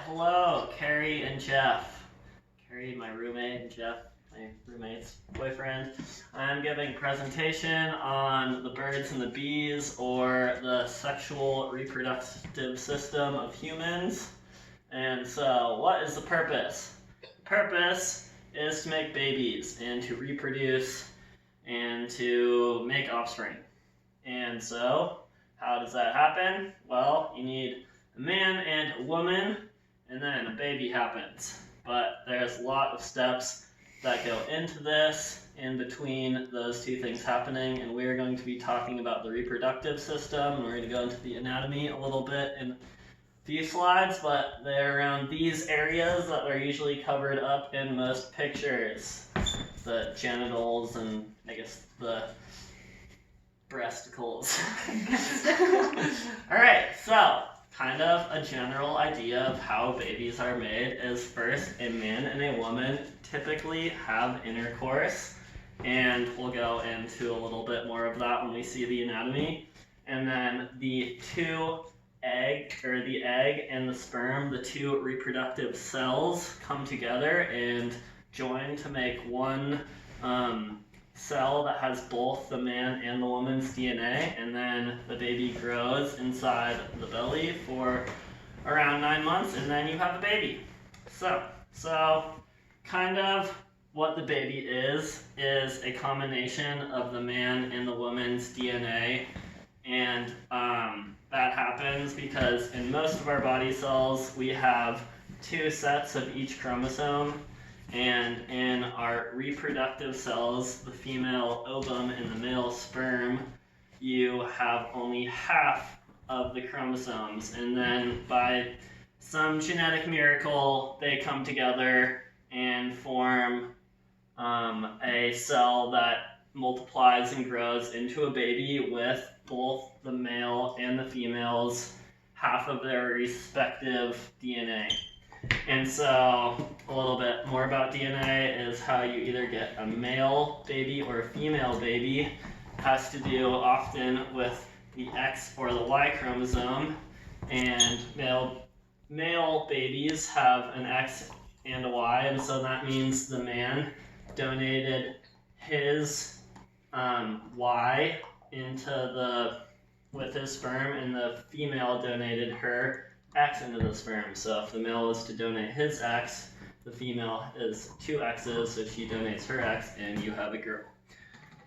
hello, Carrie and Jeff. Carrie, my roommate, and Jeff, my roommate's boyfriend. I'm giving a presentation on the birds and the bees, or the sexual reproductive system of humans. And so, what is the purpose? The purpose is to make babies, and to reproduce, and to make offspring. And so, how does that happen? Well, you need a man and a woman, and then a baby happens. But there's a lot of steps that go into this in between those two things happening, and we're going to be talking about the reproductive system, and we're going to go into the anatomy a little bit in a few slides, but they're around these areas that are usually covered up in most pictures. The genitals and, I guess, the breasticles. Alright, so kind of a general idea of how babies are made is first a man and a woman typically have intercourse, and we'll go into a little bit more of that when we see the anatomy. And then the egg and the sperm, the two reproductive cells, come together and join to make one cell that has both the man and the woman's DNA, and then the baby grows inside the belly for around 9 months, and then you have a baby. So kind of what the baby is a combination of the man and the woman's DNA, and that happens because in most of our body cells we have 2 sets of each chromosome. And in our reproductive cells, the female ovum and the male sperm, you have only half of the chromosomes. And then by some genetic miracle, they come together and form a cell that multiplies and grows into a baby with both the male and the female's half of their respective DNA. And so a little bit more about DNA is how you either get a male baby or a female baby. It has to do often with the X or the Y chromosome, and male babies have an X and a Y, and so that means the man donated his Y with his sperm, and the female donated her X into the sperm. So if the male was to donate his X, the female is 2 X's, so she donates her X, and you have a girl.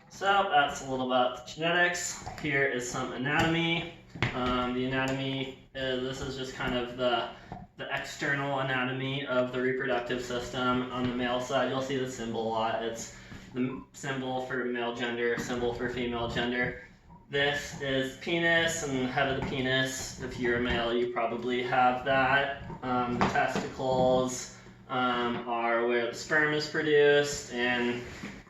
So that's a little about the genetics. Here is some anatomy. The anatomy this is just kind of the external anatomy of the reproductive system. On the male side, you'll see the symbol a lot. It's the symbol for male gender, symbol for female gender. This is penis and the head of the penis. If you're a male, you probably have that. The testicles are where the sperm is produced, and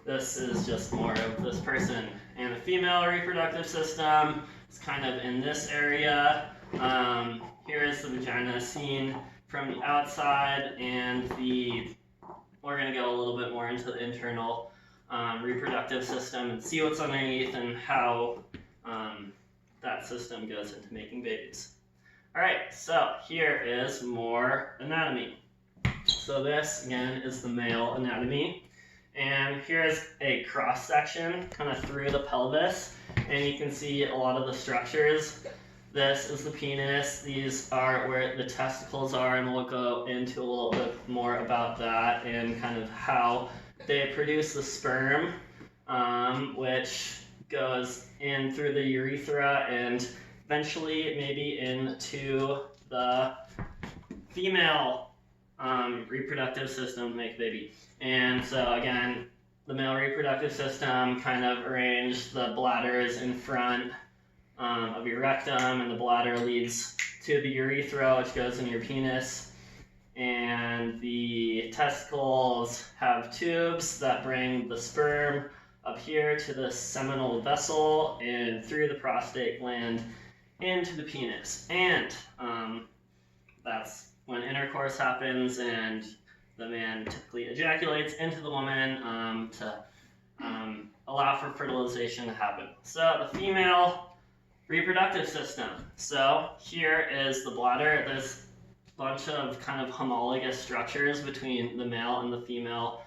this is just more of this person. And the female reproductive system is kind of in this area. Here is the vagina seen from the outside, and we're going to go a little bit more into the internal reproductive system and see what's underneath and how that system goes into making babies. Alright, so here is more anatomy. So this, again, is the male anatomy. And here's a cross-section kind of through the pelvis, and you can see a lot of the structures. This is the penis. These are where the testicles are, and we'll go into a little bit more about that and kind of how they produce the sperm, which goes in through the urethra and eventually maybe into the female reproductive system to make a baby. And so again, the male reproductive system kind of arranged the bladders in front of your rectum, and the bladder leads to the urethra, which goes in your penis. And the testicles have tubes that bring the sperm up here to the seminal vessel and through the prostate gland into the penis. And that's when intercourse happens, and the man typically ejaculates into the woman to allow for fertilization to happen. So the female reproductive system. So here is the bladder. There's bunch of kind of homologous structures between the male and the female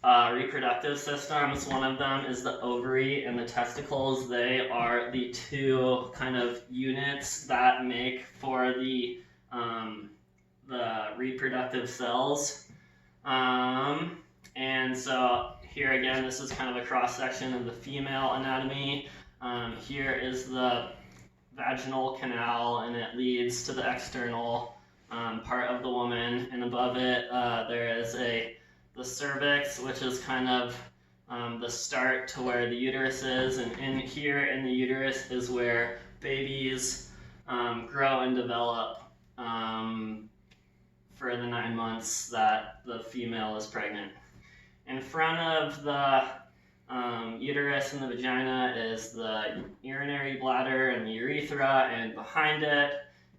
reproductive systems. One of them is the ovary and the testicles. They are the two kind of units that make for the reproductive cells. And so here again, this is kind of a cross section of the female anatomy. Here is the vaginal canal, and it leads to the external part of the woman, and above it there is the cervix, which is kind of the start to where the uterus is, and in here in the uterus is where babies grow and develop for the 9 months that the female is pregnant. In front of the uterus and the vagina is the urinary bladder and the urethra, and behind it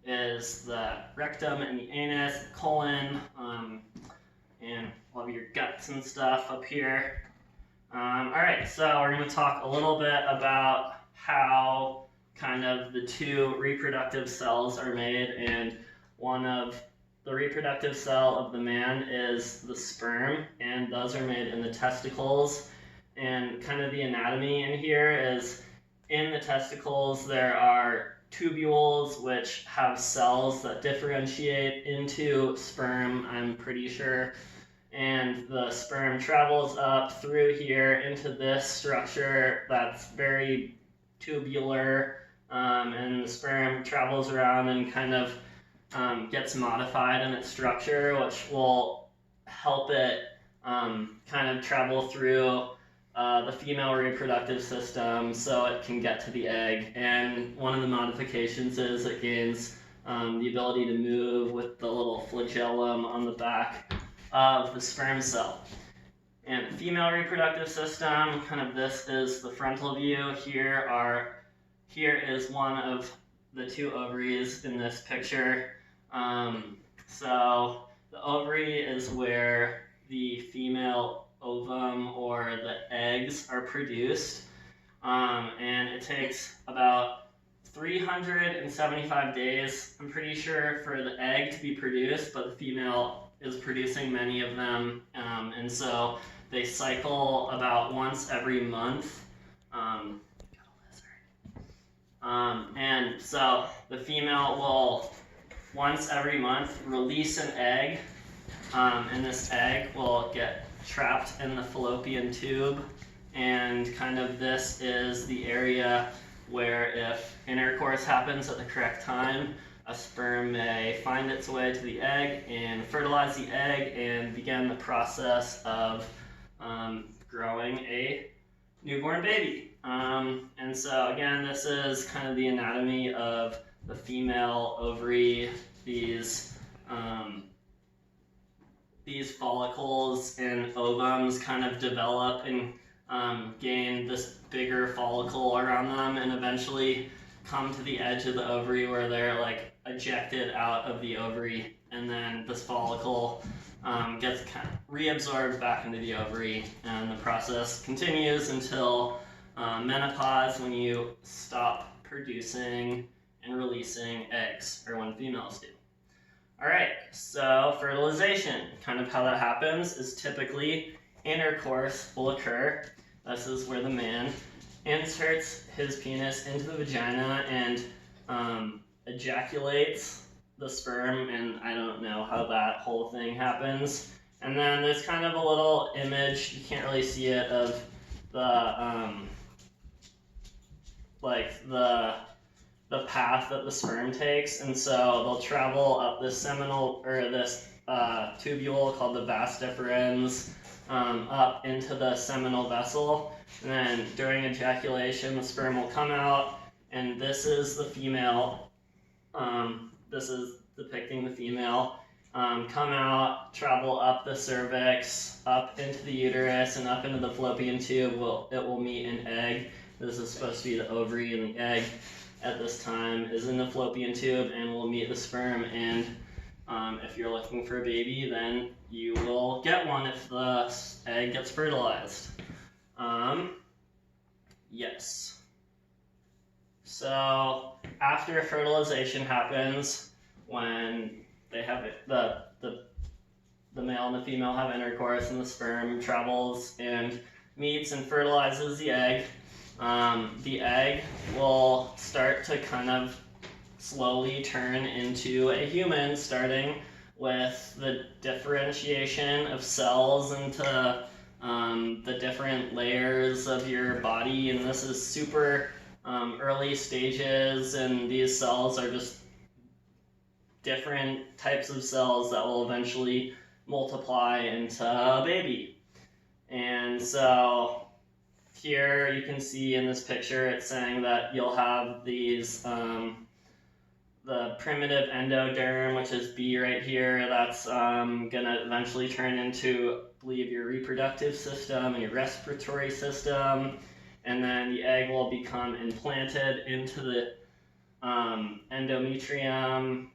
is the rectum and the anus, the colon, and all of your guts and stuff up here. Alright, so we're going to talk a little bit about how kind of the two reproductive cells are made, and one of the reproductive cell of the man is the sperm, and those are made in the testicles. And kind of the anatomy in here is, in the testicles there are tubules which have cells that differentiate into sperm, I'm pretty sure. And the sperm travels up through here into this structure that's very tubular, and the sperm travels around and kind of gets modified in its structure, which will help it kind of travel through the female reproductive system so it can get to the egg. And one of the modifications is it gains the ability to move with the little flagellum on the back of the sperm cell. And the female reproductive system, kind of this is the frontal view. Here is one of the two ovaries in this picture. So the ovary is where the female ovum or the eggs are produced, and it takes about 375 days, I'm pretty sure, for the egg to be produced, but the female is producing many of them, and so they cycle about once every month. And so the female will once every month release an egg, and this egg will get trapped in the fallopian tube, and kind of this is the area where, if intercourse happens at the correct time, a sperm may find its way to the egg and fertilize the egg and begin the process of growing a newborn baby. And so again, this is kind of the anatomy of the female ovary. These follicles and ovums kind of develop and gain this bigger follicle around them, and eventually come to the edge of the ovary where they're like ejected out of the ovary, and then this follicle gets kind of reabsorbed back into the ovary, and the process continues until menopause, when you stop producing and releasing eggs, or when females do. Alright, so fertilization, kind of how that happens is typically intercourse will occur. This is where the man inserts his penis into the vagina and ejaculates the sperm, and I don't know how that whole thing happens. And then there's kind of a little image, you can't really see it, of the the path that the sperm takes, and so they'll travel up this seminal, or this tubule called the vas deferens, up into the seminal vessel, and then during ejaculation the sperm will come out, and this is the female, this is depicting the female, come out, travel up the cervix, up into the uterus, and up into the fallopian tube. It will meet an egg. This is supposed to be the ovary, and the egg at this time is in the fallopian tube and will meet the sperm, and if you're looking for a baby, then you will get one if the egg gets fertilized. Yes. So after fertilization happens, when they have the male and the female have intercourse, and the sperm travels and meets and fertilizes the egg will start to kind of slowly turn into a human, starting with the differentiation of cells into the different layers of your body. And this is super early stages, and these cells are just different types of cells that will eventually multiply into a baby. And so here you can see in this picture it's saying that you'll have these the primitive endoderm, which is B right here, that's gonna eventually turn into, I believe, your reproductive system and your respiratory system, and then the egg will become implanted into the endometrium,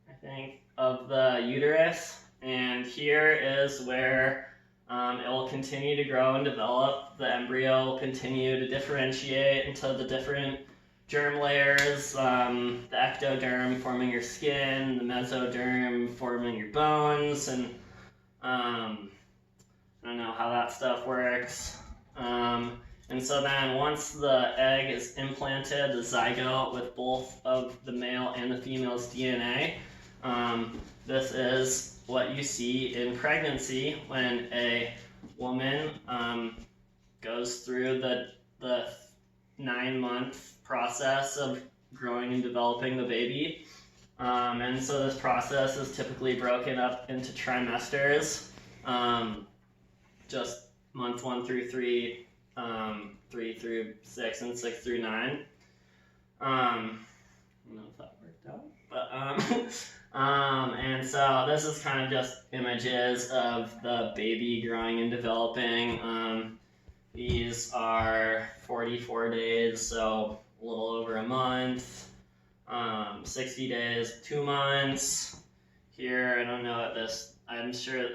I think, of the uterus. And here is where it will continue to grow and develop. The embryo will continue to differentiate into the different germ layers, the ectoderm forming your skin, the mesoderm forming your bones, and I don't know how that stuff works. And so then once the egg is implanted, the zygote with both of the male and the female's DNA, this is what you see in pregnancy when a woman goes through the 9-month process of growing and developing the baby. And so this process is typically broken up into trimesters, just month 1 through 3, 3 through 6, and 6 through 9. I don't know if that worked out, but and so this is kind of just images of the baby growing and developing. These are 44 days, so a little over a month. 60 days, 2 months. Here, I don't know at this, I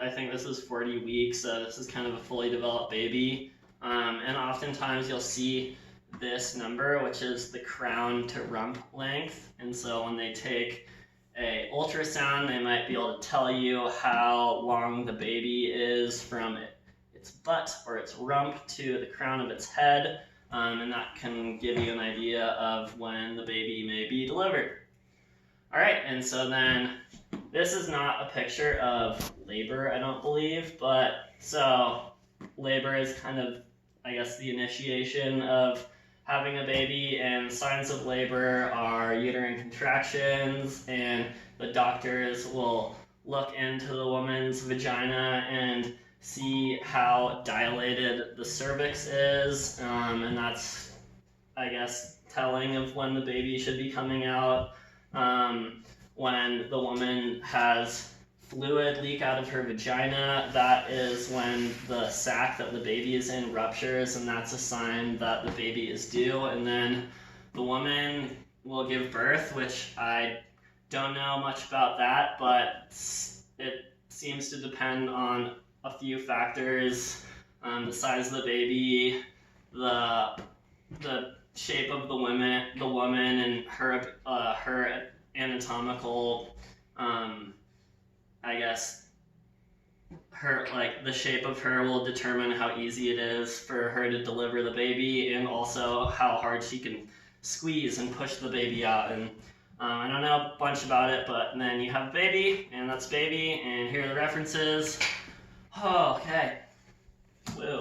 think this is 40 weeks, so this is kind of a fully developed baby. And oftentimes you'll see this number, which is the crown to rump length. And so when they take a ultrasound, they might be able to tell you how long the baby is from its butt or its rump to the crown of its head. And that can give you an idea of when the baby may be delivered. All right, and so then this is not a picture of labor, I don't believe, but so labor is kind of, I guess, the initiation of having a baby, and signs of labor are uterine contractions, and the doctors will look into the woman's vagina and see how dilated the cervix is, and that's, I guess, telling of when the baby should be coming out. When the woman has fluid leak out of her vagina, that is when the sac that the baby is in ruptures, and that's a sign that the baby is due. And then the woman will give birth, which I don't know much about that, but it seems to depend on a few factors: the size of the baby, the shape of the woman, and her anatomical, I guess, the shape of her will determine how easy it is for her to deliver the baby, and also how hard she can squeeze and push the baby out. And I don't know a bunch about it, but then you have baby, and that's baby, and here are the references. Oh, okay. Woo.